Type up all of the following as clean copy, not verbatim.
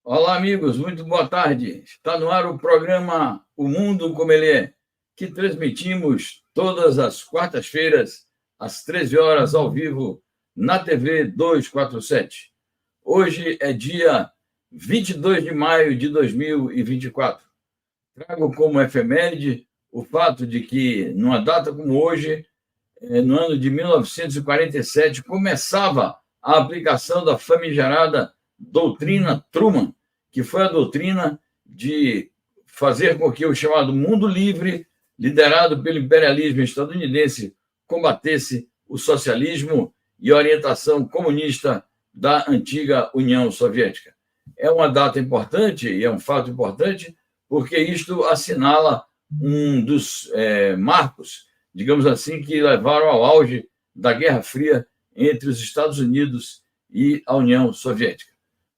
Olá, amigos, muito boa tarde. Está no ar o programa O Mundo Como Ele É, que transmitimos todas as quartas-feiras, às 13 horas, ao vivo, na TV 247. Hoje é dia 22 de maio de 2024. Trago como efeméride o fato de que, numa data como hoje, no ano de 1947, começava a aplicação da famigerada doutrina Truman, que foi a doutrina de fazer com que o chamado mundo livre, liderado pelo imperialismo estadunidense, combatesse o socialismo e a orientação comunista da antiga União Soviética. É uma data importante e é um fato importante, porque isto assinala um dos marcos, digamos assim, que levaram ao auge da Guerra Fria entre os Estados Unidos e a União Soviética.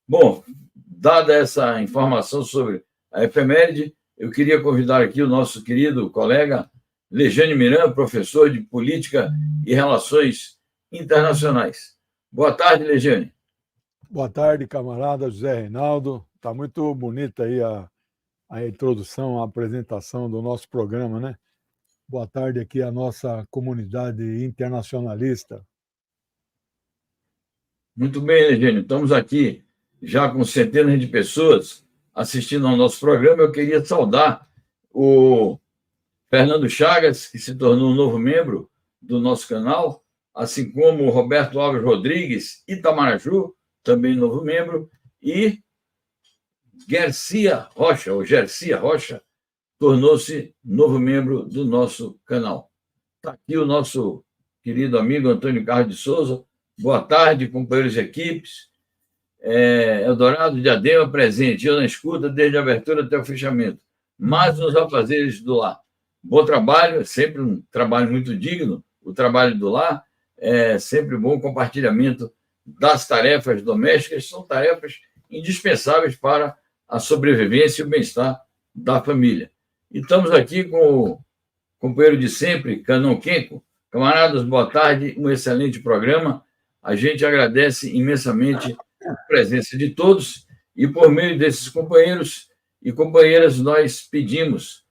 Bom, dada essa informação sobre a efeméride, eu queria convidar aqui o nosso querido colega Lejane Miran, professor de Política e Relações Internacionais. Boa tarde, Lejane. Boa tarde, camarada José Reinaldo. Está muito bonita aí a introdução, a apresentação do nosso programa, né? Boa tarde aqui à nossa comunidade internacionalista. Muito bem, Lejane. Estamos aqui já com centenas de pessoas assistindo ao nosso programa. Eu queria saudar o Fernando Chagas, que se tornou um novo membro do nosso canal, assim como o Roberto Alves Rodrigues, Itamaraju, também novo membro, e Gercia Rocha, tornou-se novo membro do nosso canal. Está aqui o nosso querido amigo Antônio Carlos de Souza. Boa tarde, companheiros de equipes. Eldorado Diadema presente, eu na escuta desde a abertura até o fechamento. Mas nos afazeres do lar. Bom trabalho, sempre um trabalho muito digno, o trabalho do lar, é sempre bom compartilhamento das tarefas domésticas, são tarefas indispensáveis para a sobrevivência e o bem-estar da família. E estamos aqui com o companheiro de sempre, Canon Kenko. Camaradas, boa tarde, um excelente programa. A gente agradece imensamente a presença de todos e, por meio desses companheiros e companheiras, nós pedimos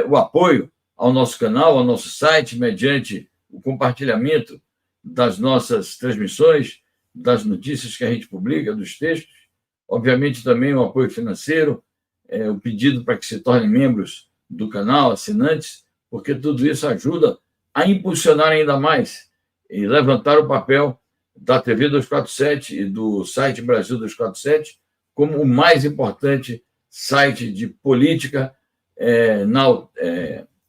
o apoio ao nosso canal, ao nosso site, mediante o compartilhamento das nossas transmissões, das notícias que a gente publica, dos textos, obviamente também o apoio financeiro, o pedido para que se tornem membros do canal, assinantes, porque tudo isso ajuda a impulsionar ainda mais e levantar o papel da TV 247 e do site Brasil 247 como o mais importante site de política na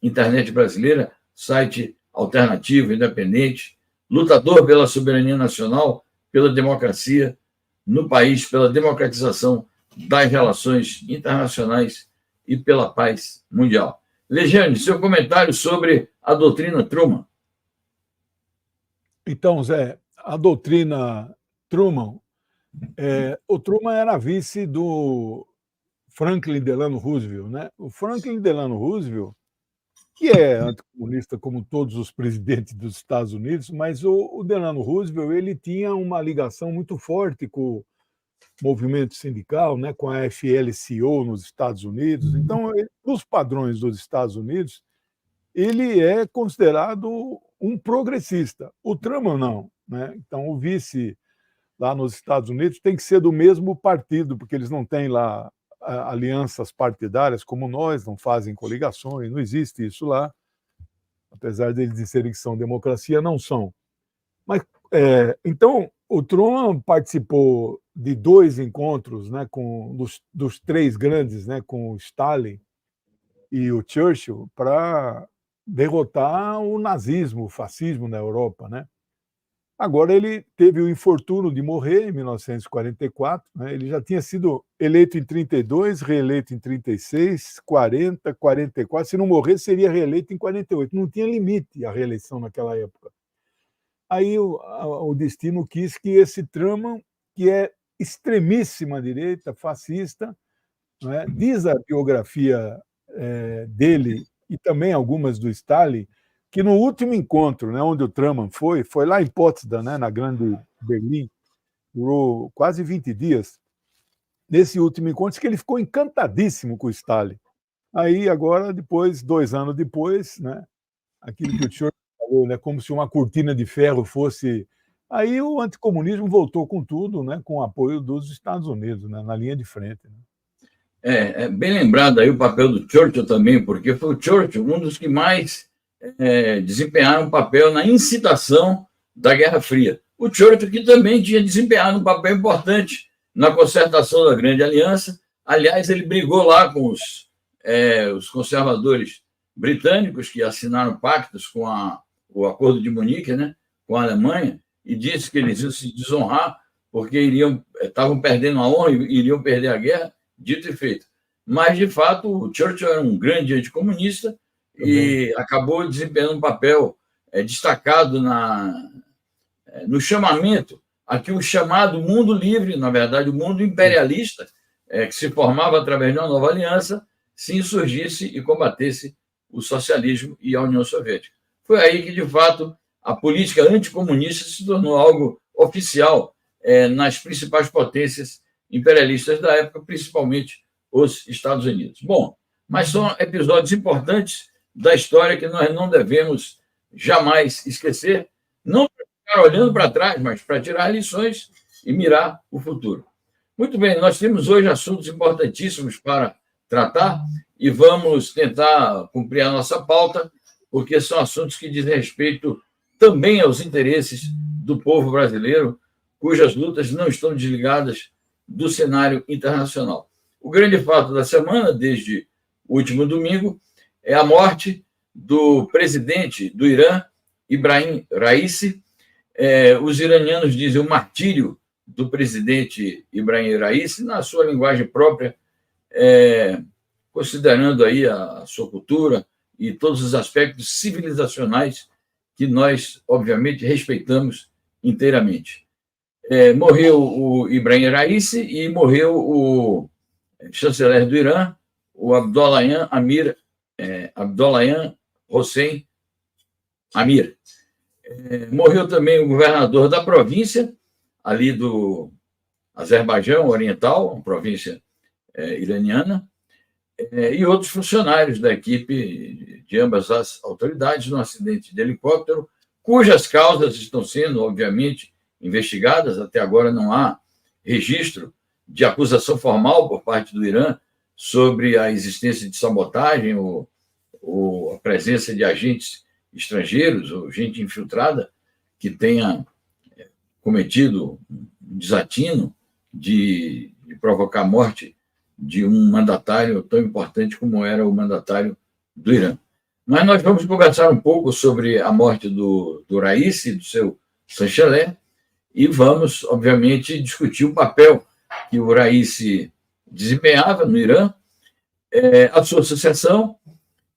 internet brasileira, site alternativo, independente, lutador pela soberania nacional, pela democracia no país, pela democratização das relações internacionais e pela paz mundial. Lejane, seu comentário sobre a doutrina Truman. Então, Zé, a doutrina Truman, o Truman era vice do Franklin Delano Roosevelt, né? O Franklin Delano Roosevelt, que é anticomunista como todos os presidentes dos Estados Unidos, mas o Delano Roosevelt ele tinha uma ligação muito forte com o movimento sindical, né, com a FLCO nos Estados Unidos. Então, nos padrões dos Estados Unidos, ele é considerado um progressista. O Truman não, né? Então, o vice lá nos Estados Unidos tem que ser do mesmo partido, porque eles não têm lá alianças partidárias como nós, não fazem coligações, não existe isso lá. Apesar deles dizerem que são democracia, não são. Mas, então, o Truman participou de 2 encontros, né, dos 3 grandes, né, com o Stalin e o Churchill, para derrotar o nazismo, o fascismo na Europa, né? Agora ele teve o infortúnio de morrer em 1944, né? Ele já tinha sido eleito em 32, reeleito em 36, 40, 44. Se não morrer, seria reeleito em 48. Não tinha limite a reeleição naquela época. Aí o destino quis que esse Truman, que é extremíssima direita, fascista, né? Diz a biografia dele e também algumas do Stalin, que no último encontro, né, onde o Truman foi lá em Potsdam, né, na Grande Berlim, durou quase 20 dias, nesse último encontro, disse que ele ficou encantadíssimo com o Stalin. Aí, agora, depois, 2 anos depois, né, aquilo que o Churchill falou, né, como se uma cortina de ferro fosse... Aí o anticomunismo voltou com tudo, né, com o apoio dos Estados Unidos, né, na linha de frente. Né? É bem lembrado aí o papel do Churchill também, porque foi o Churchill um dos que mais desempenharam um papel na incitação da Guerra Fria. O Churchill que também tinha desempenhado um papel importante na concertação da Grande Aliança. Aliás, ele brigou lá com os conservadores britânicos que assinaram pactos com o Acordo de Munique, né, com a Alemanha, e disse que eles iam se desonrar porque estavam perdendo a honra e iriam perder a guerra, dito e feito. Mas, de fato, o Churchill era um grande anticomunista e acabou desempenhando um papel destacado no chamamento a que o chamado mundo livre, na verdade, o mundo imperialista, que se formava através de uma nova aliança, se insurgisse e combatesse o socialismo e a União Soviética. Foi aí que, de fato, a política anticomunista se tornou algo oficial nas principais potências imperialistas da época, principalmente os Estados Unidos. Bom, mas são episódios importantes da história que nós não devemos jamais esquecer, não para ficar olhando para trás, mas para tirar lições e mirar o futuro. Muito bem, nós temos hoje assuntos importantíssimos para tratar e vamos tentar cumprir a nossa pauta, porque são assuntos que dizem respeito também aos interesses do povo brasileiro, cujas lutas não estão desligadas do cenário internacional. O grande fato da semana, desde o último domingo, é a morte do presidente do Irã, Ibrahim Raisi. Os iranianos dizem o martírio do presidente Ibrahim Raisi, na sua linguagem própria, considerando aí a sua cultura e todos os aspectos civilizacionais que nós, obviamente, respeitamos inteiramente. Morreu o Ibrahim Raisi e morreu o chanceler do Irã, o Abdollahian Hossein Amir. Morreu também o governador da província, ali do Azerbaijão Oriental, uma província iraniana, e outros funcionários da equipe de ambas as autoridades no acidente de helicóptero, cujas causas estão sendo, obviamente, investigadas. Até agora não há registro de acusação formal por parte do Irã sobre a existência de sabotagem ou a presença de agentes estrangeiros ou gente infiltrada que tenha cometido um desatino de provocar a morte de um mandatário tão importante como era o mandatário do Irã. Mas nós vamos conversar um pouco sobre a morte do Raisi, do seu chanceler, e vamos, obviamente, discutir o papel que o Raisi desempenhava no Irã, a sua sucessão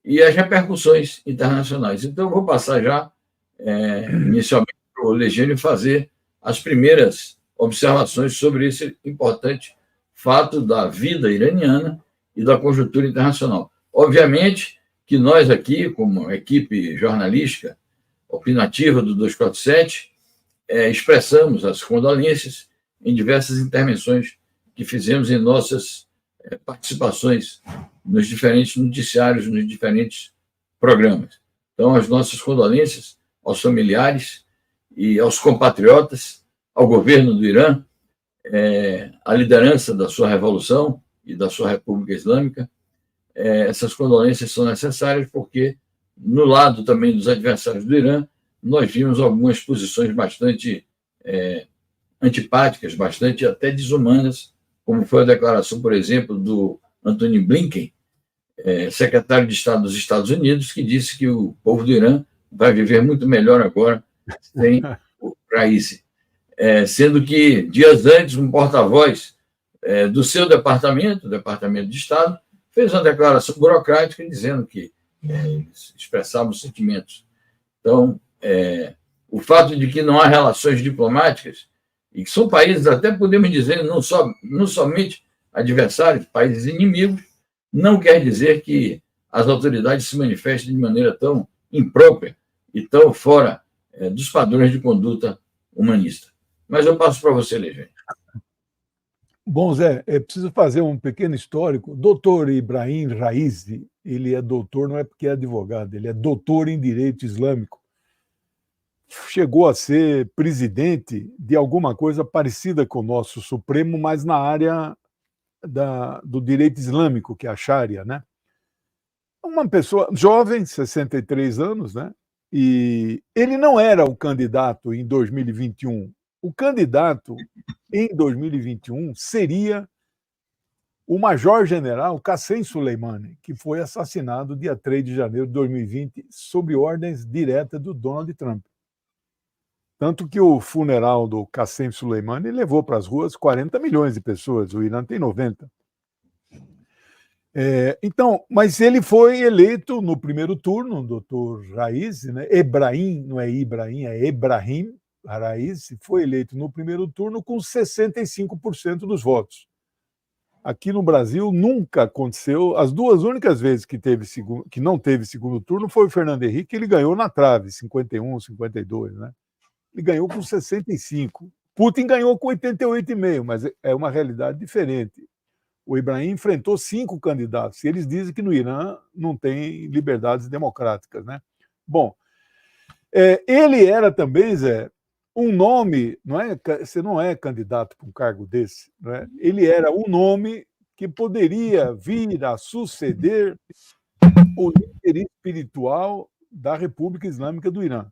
e as repercussões internacionais. Então, eu vou passar já, inicialmente, para o Legênio fazer as primeiras observações sobre esse importante fato da vida iraniana e da conjuntura internacional. Obviamente que nós aqui, como equipe jornalística opinativa do 247, expressamos as condolências em diversas intervenções que fizemos em nossas participações nos diferentes noticiários, nos diferentes programas. Então, as nossas condolências aos familiares e aos compatriotas, ao governo do Irã, a liderança da sua revolução e da sua República Islâmica. Essas condolências são necessárias porque, no lado também dos adversários do Irã, nós vimos algumas posições bastante antipáticas, bastante até desumanas, como foi a declaração, por exemplo, do Antony Blinken, secretário de Estado dos Estados Unidos, que disse que o povo do Irã vai viver muito melhor agora sem o Raisi. Sendo que, dias antes, um porta-voz do seu departamento, o Departamento de Estado, fez uma declaração burocrática dizendo que expressava os sentimentos. Então, o fato de que não há relações diplomáticas, e que são países, até podemos dizer, não somente adversários, países inimigos, não quer dizer que as autoridades se manifestem de maneira tão imprópria e tão fora dos padrões de conduta humanista. Mas eu passo para você, Legênio. Bom, Zé, é preciso fazer um pequeno histórico. Doutor Ibrahim Raisi, ele é doutor, não é porque é advogado, ele é doutor em direito islâmico. Chegou a ser presidente de alguma coisa parecida com o nosso Supremo, mas na área do direito islâmico, que é a Sharia, né? Uma pessoa jovem, 63 anos, né? E ele não era o candidato em 2021. O candidato em 2021 seria o major-general Qassem Soleimani, que foi assassinado dia 3 de janeiro de 2020 sob ordens diretas do Donald Trump. Tanto que o funeral do Qassem Soleimani levou para as ruas 40 milhões de pessoas, o Irã tem 90. Então, mas ele foi eleito no primeiro turno, o doutor Raisi, né? Ebrahim, não é Ibrahim, é Ebrahim Raisi, foi eleito no primeiro turno com 65% dos votos. Aqui no Brasil nunca aconteceu, as duas únicas vezes que não teve segundo turno foi o Fernando Henrique, ele ganhou na trave, 51, 52, né? Ele ganhou com 65. Putin ganhou com 88,5, mas é uma realidade diferente. O Ibrahim enfrentou 5 candidatos, e eles dizem que no Irã não tem liberdades democráticas, né? Bom, ele era também, Zé, um nome, não é? Você não é candidato para um cargo desse, não é? Ele era um nome que poderia vir a suceder o líder espiritual da República Islâmica do Irã.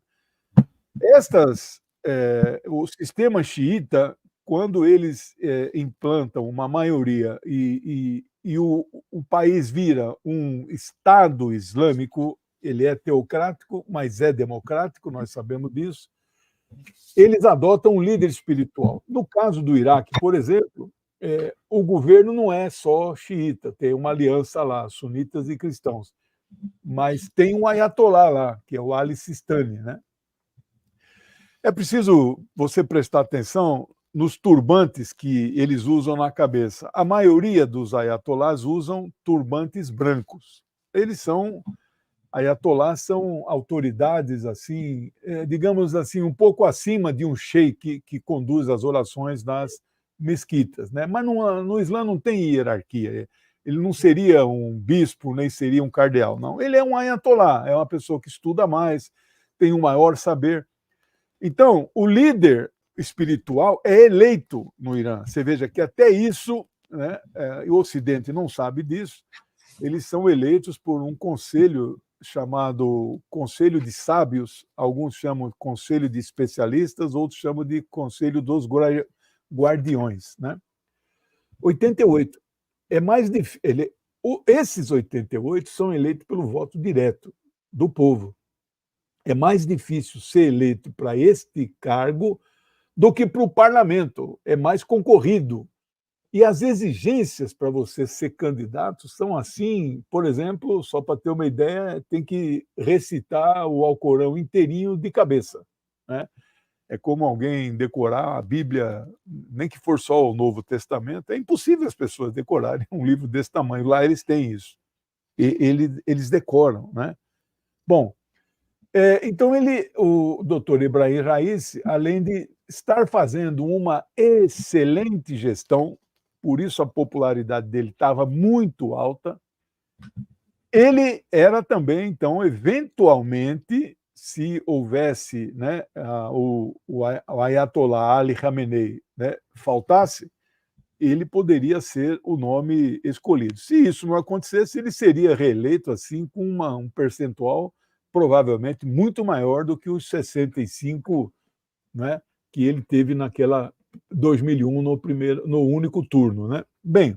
O sistema xiita, quando eles implantam uma maioria e o país vira um Estado islâmico, ele é teocrático, mas é democrático, nós sabemos disso, eles adotam um líder espiritual. No caso do Iraque, por exemplo, o governo não é só xiita, tem uma aliança lá, sunitas e cristãos, mas tem um ayatolá lá, que é o Ali Sistani, né? É preciso você prestar atenção nos turbantes que eles usam na cabeça. A maioria dos ayatolás usam turbantes brancos. Ayatolás são autoridades, assim, digamos assim, um pouco acima de um sheik que conduz as orações nas mesquitas, né? Mas no Islã não tem hierarquia. Ele não seria um bispo, nem seria um cardeal, não. Ele é um ayatolá, é uma pessoa que estuda mais, tem um maior saber. Então, o líder espiritual é eleito no Irã. Você veja que até isso, né, o Ocidente não sabe disso, eles são eleitos por um conselho chamado Conselho de Sábios, alguns chamam de Conselho de Especialistas, outros chamam de Conselho dos Guardiões. Né? 88. É mais difícil. Esses 88 são eleitos pelo voto direto do povo. É mais difícil ser eleito para este cargo do que para o parlamento. É mais concorrido. E as exigências para você ser candidato são assim, por exemplo, só para ter uma ideia, tem que recitar o Alcorão inteirinho de cabeça. Né? É como alguém decorar a Bíblia, nem que for só o Novo Testamento, é impossível as pessoas decorarem um livro desse tamanho. Lá eles têm isso. Eles decoram. Né? Bom, então o doutor Ibrahim Raisi, além de estar fazendo uma excelente gestão, por isso a popularidade dele estava muito alta, ele era também, então, eventualmente, se houvesse, né, o Ayatollah Ali Khamenei, né, faltasse, ele poderia ser o nome escolhido. Se isso não acontecesse, ele seria reeleito assim com um percentual provavelmente muito maior do que os 65, né, que ele teve naquela 2001 no único turno, né? Bem,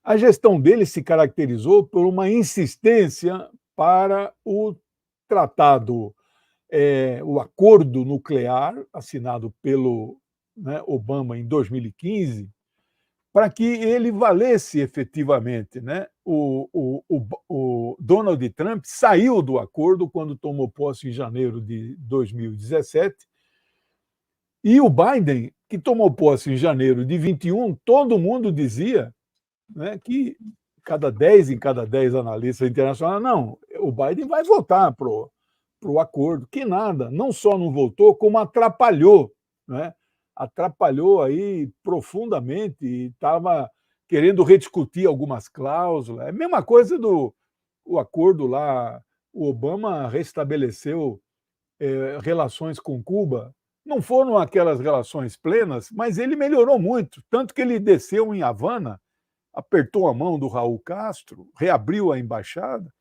a gestão dele se caracterizou por uma insistência para o tratado, o acordo nuclear assinado pelo, né, Obama em 2015, para que ele valesse efetivamente. Né? O Donald Trump saiu do acordo quando tomou posse em janeiro de 2017, e o Biden, que tomou posse em janeiro de 21, todo mundo dizia, né, que em cada 10 analistas internacionais, não, o Biden vai votar para o acordo, que nada, não só não votou, como atrapalhou, né, atrapalhou aí profundamente e estava querendo rediscutir algumas cláusulas. É a mesma coisa do o acordo lá, o Obama restabeleceu relações com Cuba. Não foram aquelas relações plenas, mas ele melhorou muito, tanto que ele desceu em Havana, apertou a mão do Raul Castro, reabriu a embaixada.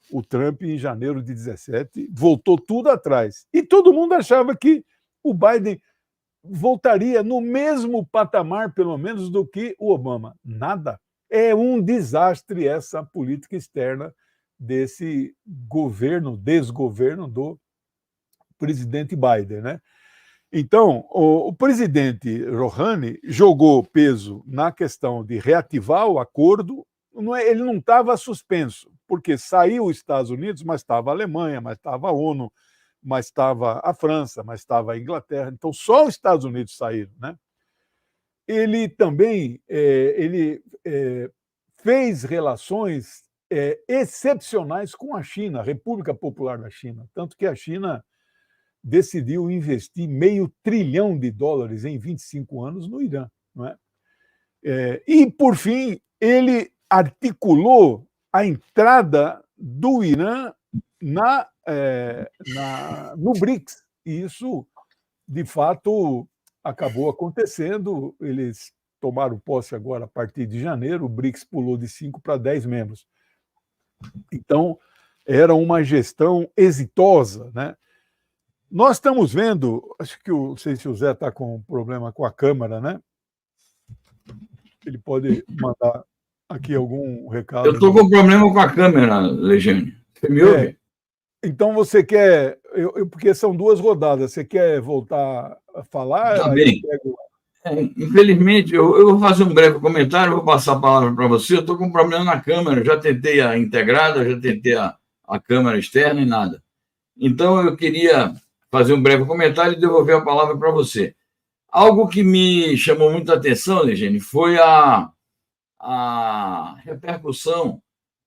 O Trump, em janeiro de 17, voltou tudo atrás. E todo mundo achava que o Biden voltaria no mesmo patamar, pelo menos, do que o Obama. Nada. É um desastre essa política externa desse governo, desgoverno do presidente Biden, né? Então, o presidente Rouhani jogou peso na questão de reativar o acordo. Ele não estava suspenso, porque saiu os Estados Unidos, mas estava a Alemanha, mas estava a ONU, mas estava a França, mas estava a Inglaterra. Então, só os Estados Unidos saíram, né? Ele também fez relações excepcionais com a China, a República Popular da China, tanto que a China decidiu investir $500 bilhão em 25 anos no Irã. Não é? E, por fim, ele articulou a entrada do Irã no BRICS. E isso, de fato, acabou acontecendo. Eles tomaram posse agora a partir de janeiro, o BRICS pulou de 5 para 10 membros. Então, era uma gestão exitosa, né? Nós estamos vendo, acho que não sei se o Zé está com um problema com a câmera, né? Ele pode mandar aqui algum recado. Eu estou com problema com a câmera, Legiane. Você me ouve? Então você quer, porque são 2 rodadas, você quer voltar a falar? Tá bem. Infelizmente, eu vou fazer um breve comentário, vou passar a palavra para você. Eu estou com um problema na câmera, já tentei a integrada, já tentei a câmera externa e nada. Então, eu queria fazer um breve comentário e devolver a palavra para você. Algo que me chamou muita atenção, Legiane, foi a repercussão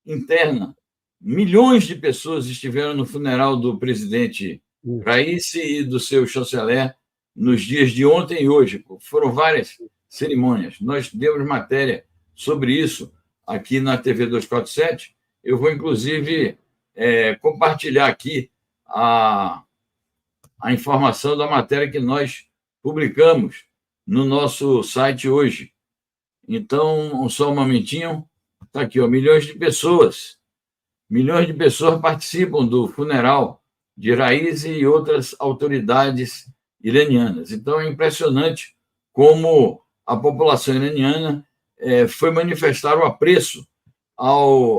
interna. Milhões de pessoas estiveram no funeral do presidente Raisi e do seu chanceler nos dias de ontem e hoje. Foram várias cerimônias. Nós demos matéria sobre isso aqui na TV 247. Eu vou, inclusive, compartilhar aqui a informação da matéria que nós publicamos no nosso site hoje. Então, só um momentinho. Está aqui, ó, milhões de pessoas participam do funeral de Raisi e outras autoridades iranianas. Então, é impressionante como a população iraniana foi manifestar o apreço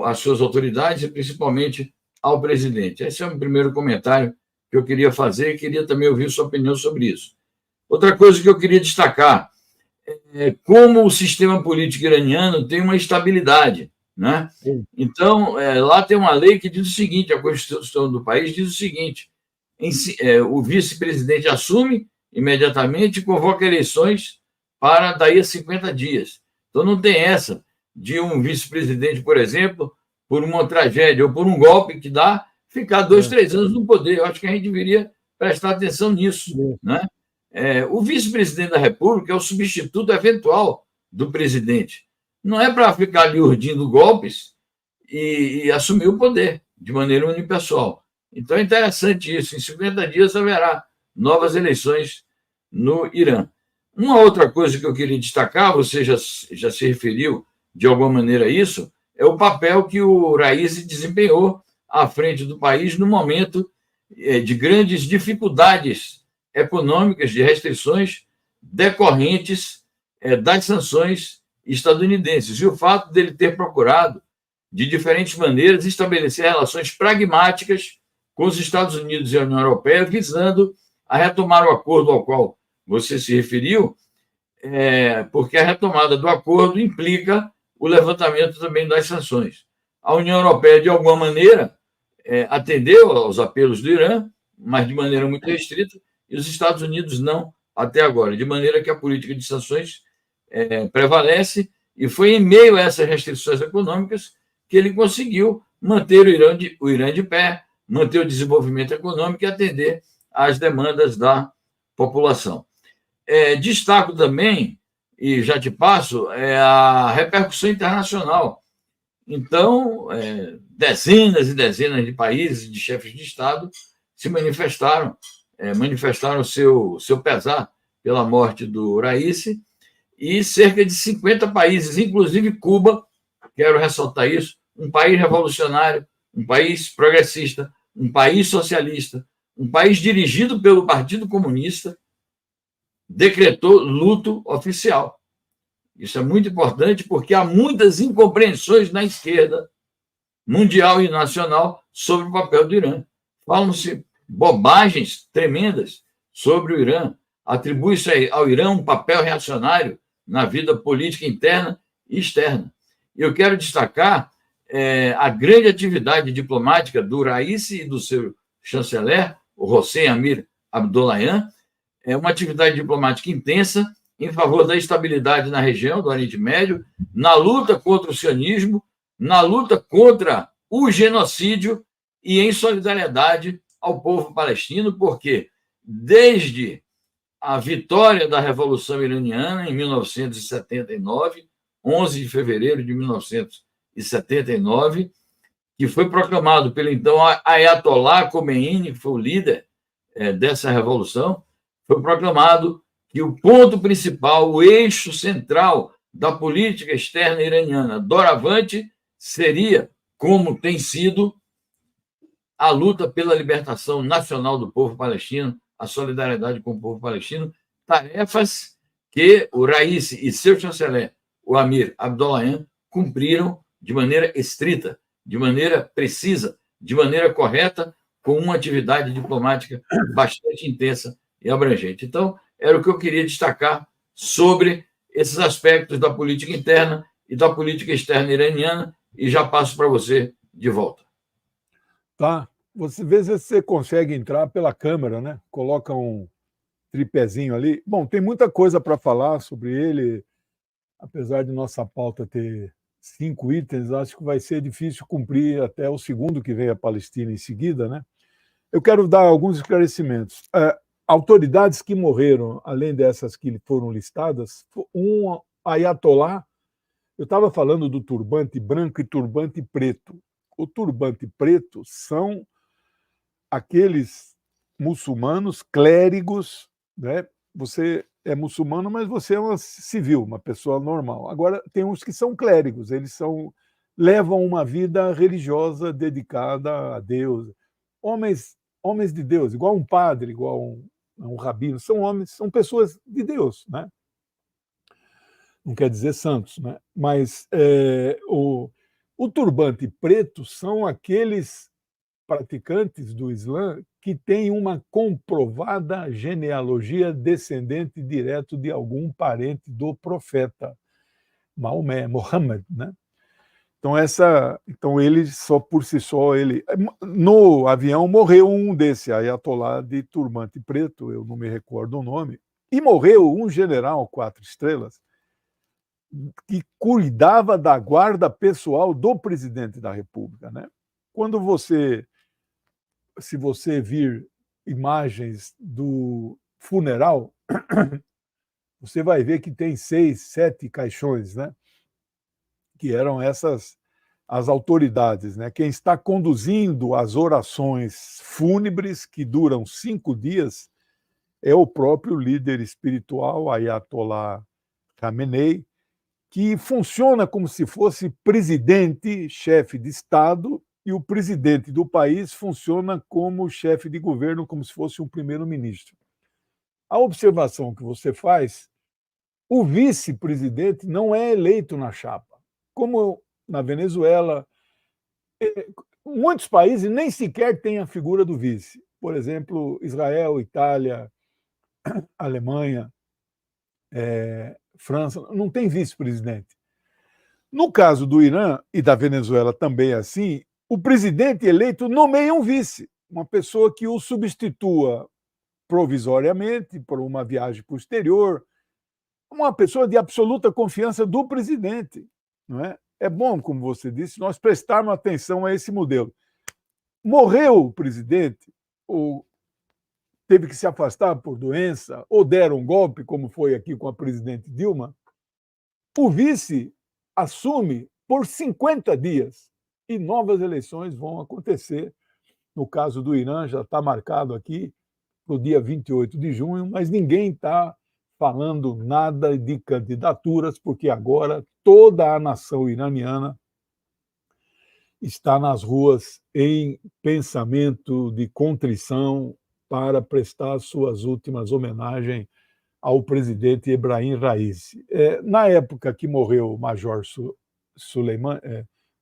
às suas autoridades e, principalmente, ao presidente. Esse é o primeiro comentário que eu queria fazer e queria também ouvir sua opinião sobre isso. Outra coisa que eu queria destacar é como o sistema político iraniano tem uma estabilidade, né? Então, lá tem uma lei que diz o seguinte, a Constituição do país diz o seguinte, o vice-presidente assume imediatamente e convoca eleições para daí a 50 dias. Então, não tem essa de um vice-presidente, por exemplo, por uma tragédia ou por um golpe que dá, ficar 2, 3 anos no poder. Eu acho que a gente deveria prestar atenção nisso, né? O vice-presidente da República é o substituto eventual do presidente. Não é para ficar ali urdindo golpes e assumir o poder de maneira unipessoal. Então é interessante isso. Em 50 dias haverá novas eleições no Irã. Uma outra coisa que eu queria destacar, você já se referiu de alguma maneira a isso, é o papel que o Raisi desempenhou à frente do país no momento de grandes dificuldades econômicas, de restrições decorrentes das sanções estadunidenses. E o fato dele ter procurado, de diferentes maneiras, estabelecer relações pragmáticas com os Estados Unidos e a União Europeia, visando a retomar o acordo ao qual você se referiu, porque a retomada do acordo implica o levantamento também das sanções. A União Europeia, de alguma maneira, atendeu aos apelos do Irã, mas de maneira muito restrita, e os Estados Unidos não, até agora, de maneira que a política de sanções prevalece, e foi em meio a essas restrições econômicas que ele conseguiu manter o Irã de pé, manter o desenvolvimento econômico e atender às demandas da população. Destaco também, e já te passo, a repercussão internacional. Então, dezenas e dezenas de países, de chefes de Estado, se manifestaram seu pesar pela morte do Raíssi, e cerca de 50 países, inclusive Cuba, quero ressaltar isso, um país revolucionário, um país progressista, um país socialista, um país dirigido pelo Partido Comunista, decretou luto oficial. Isso é muito importante porque há muitas incompreensões na esquerda mundial e nacional sobre o papel do Irã. Falam-se bobagens tremendas sobre o Irã. Atribui-se ao Irã um papel reacionário na vida política interna e externa. Eu quero destacar a grande atividade diplomática do Raíssi e do seu chanceler, o Hossein Amir Abdollahian, uma atividade diplomática intensa em favor da estabilidade na região do Oriente Médio, na luta contra o sionismo, na luta contra o genocídio e em solidariedade ao povo palestino, porque desde a vitória da Revolução Iraniana em 1979, 11 de fevereiro de 1979, que foi proclamado pelo então Ayatollah Khomeini, que foi o líder dessa revolução, foi proclamado que o ponto principal, o eixo central da política externa iraniana doravante seria, como tem sido, a luta pela libertação nacional do povo palestino, a solidariedade com o povo palestino, tarefas que o Raíssi e seu chanceler, o Amir Abdollahian, cumpriram de maneira estrita, de maneira precisa, de maneira correta, com uma atividade diplomática bastante intensa e abrangente. Então, era o que eu queria destacar sobre esses aspectos da política interna e da política externa iraniana, e já passo para você de volta. Tá. Você vê se você consegue entrar pela câmera, né? Coloca um tripézinho ali. Bom, tem muita coisa para falar sobre ele, apesar de nossa pauta ter 5 itens, acho que vai ser difícil cumprir até o segundo, que vem a Palestina em seguida, né? Eu quero dar alguns esclarecimentos. Autoridades que morreram, além dessas que foram listadas, um ayatolá, eu estava falando do turbante branco e turbante preto. O turbante preto são aqueles muçulmanos clérigos, né? Você é muçulmano, mas você é uma civil, uma pessoa normal. Agora, tem uns que são clérigos, levam uma vida religiosa dedicada a Deus. Homens de Deus, igual um padre, igual um rabino, são homens, são pessoas de Deus, né? Não quer dizer santos, né? Mas o turbante preto são aqueles praticantes do Islã que têm uma comprovada genealogia descendente direto de algum parente do profeta Maomé, Mohammed, né? Então ele só por si só, no avião morreu um desse ayatolá de turbante preto, eu não me recordo o nome, e morreu um general 4 estrelas que cuidava da guarda pessoal do presidente da República, né? Se você vir imagens do funeral, você vai ver que tem 6, 7 caixões, né? Que eram as autoridades, né? Quem está conduzindo as orações fúnebres, que duram 5 dias, é o próprio líder espiritual, Ayatollah Khamenei, que funciona como se fosse presidente, chefe de Estado, e o presidente do país funciona como chefe de governo, como se fosse um primeiro-ministro. A observação que você faz, o vice-presidente não é eleito na chapa. Como na Venezuela, muitos países nem sequer têm a figura do vice. Por exemplo, Israel, Itália, Alemanha, França, não tem vice-presidente. No caso do Irã e da Venezuela também é assim, o presidente eleito nomeia um vice, uma pessoa que o substitua provisoriamente por uma viagem para o exterior, uma pessoa de absoluta confiança do presidente, não é? É bom, como você disse, nós prestarmos atenção a esse modelo. Morreu o presidente, teve que se afastar por doença, ou deram um golpe, como foi aqui com a presidente Dilma, o vice assume por 50 dias e novas eleições vão acontecer. No caso do Irã, já está marcado aqui para o dia 28 de junho, mas ninguém está falando nada de candidaturas, porque agora toda a nação iraniana está nas ruas em pensamento de contrição para prestar suas últimas homenagens ao presidente Ebrahim Raisi. Na época que morreu o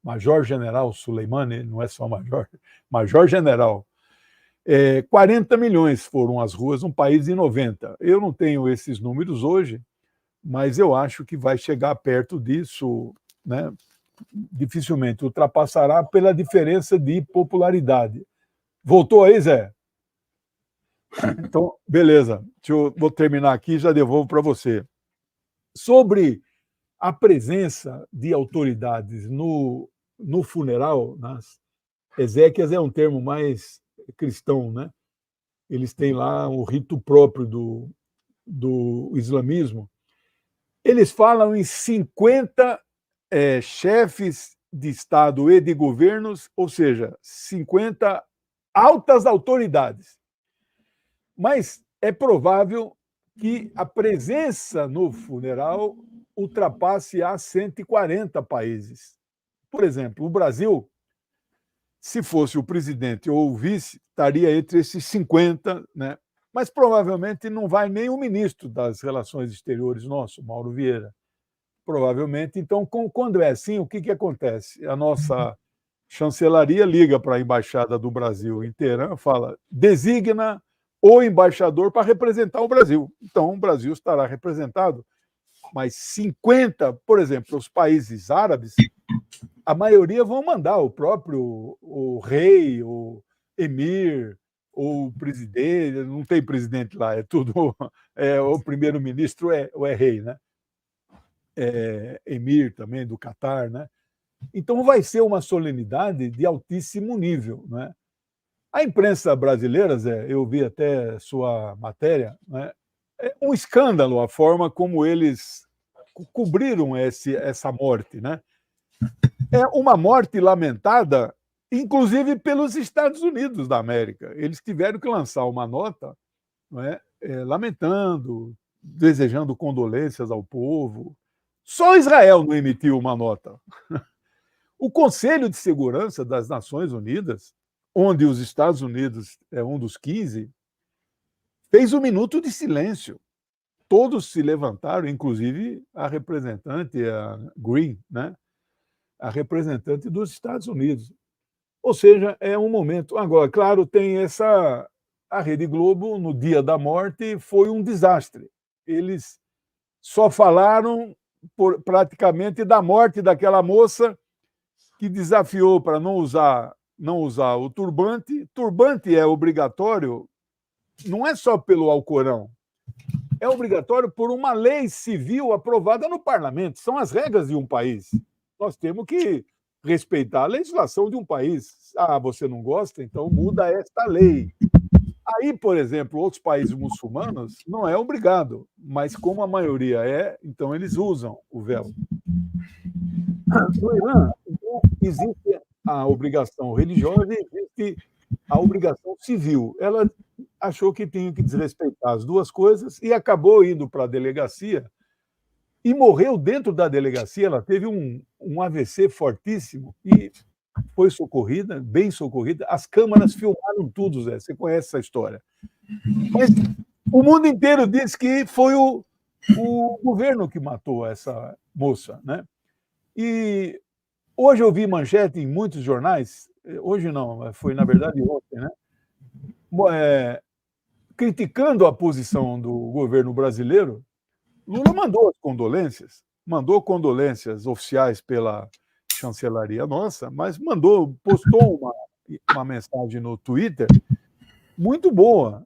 Major-General Soleimani, não é só Major-General, 40 milhões foram às ruas, um país de 90. Eu não tenho esses números hoje, mas eu acho que vai chegar perto disso, né? Dificilmente ultrapassará pela diferença de popularidade. Voltou aí, Zé? Então, beleza. Vou terminar aqui e já devolvo para você. Sobre a presença de autoridades no funeral, nas exéquias é um termo mais cristão, né? Eles têm lá um rito próprio do islamismo. Eles falam em 50 chefes de Estado e de governos, ou seja, 50 altas autoridades. Mas é provável que a presença no funeral ultrapasse a 140 países. Por exemplo, o Brasil, se fosse o presidente ou o vice, estaria entre esses 50, né? Mas provavelmente não vai nem o ministro das Relações Exteriores nosso, Mauro Vieira. Provavelmente. Então, quando é assim, o que acontece? A nossa chancelaria liga para a Embaixada do Brasil em Teherã, fala, designa o embaixador para representar o Brasil. Então, o Brasil estará representado, mas 50, por exemplo, os países árabes, a maioria vão mandar o próprio rei, o emir, o presidente, não tem presidente lá, é tudo, o primeiro-ministro ou é rei, né? Emir também, do Catar, né? Então vai ser uma solenidade de altíssimo nível, né? A imprensa brasileira, Zé, eu vi até sua matéria, né? É um escândalo a forma como eles cobriram essa morte, né? É uma morte lamentada, inclusive pelos Estados Unidos da América. Eles tiveram que lançar uma nota, não é? Lamentando, desejando condolências ao povo. Só Israel não emitiu uma nota. O Conselho de Segurança das Nações Unidas, onde os Estados Unidos é um dos 15, fez um minuto de silêncio. Todos se levantaram, inclusive a representante, a Green, né? A representante dos Estados Unidos. Ou seja, é um momento... Agora, claro, tem essa... A Rede Globo, no dia da morte, foi um desastre. Eles só falaram praticamente da morte daquela moça que desafiou para não usar o turbante. Turbante é obrigatório, não é só pelo Alcorão, é obrigatório por uma lei civil aprovada no parlamento. São as regras de um país. Nós temos que respeitar a legislação de um país. Ah, você não gosta? Então muda esta lei. Aí, por exemplo, outros países muçulmanos não é obrigado, mas como a maioria então eles usam o véu. No Irã, então, existe a obrigação religiosa e existe a obrigação civil. Ela achou que tinha que desrespeitar as duas coisas e acabou indo para a delegacia e morreu dentro da delegacia. Ela teve um AVC fortíssimo e foi socorrida, bem socorrida. As câmeras filmaram tudo, Zé. Você conhece essa história. Mas o mundo inteiro diz que foi o governo que matou essa moça, né? E hoje eu vi manchete em muitos jornais, hoje não, foi na verdade ontem, né? Criticando a posição do governo brasileiro. Lula mandou condolências oficiais pela chancelaria nossa, mas postou uma mensagem no Twitter muito boa,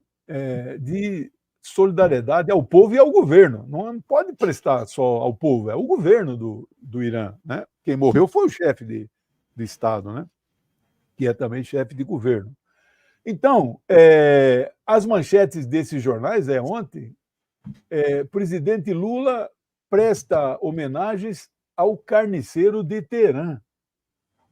de solidariedade ao povo e ao governo. Não pode prestar só ao povo, é o governo do Irã, né? Quem morreu foi o chefe de Estado, né? Que é também chefe de governo. Então, as manchetes desses jornais, ontem, presidente Lula presta homenagens ao carniceiro de Teherã.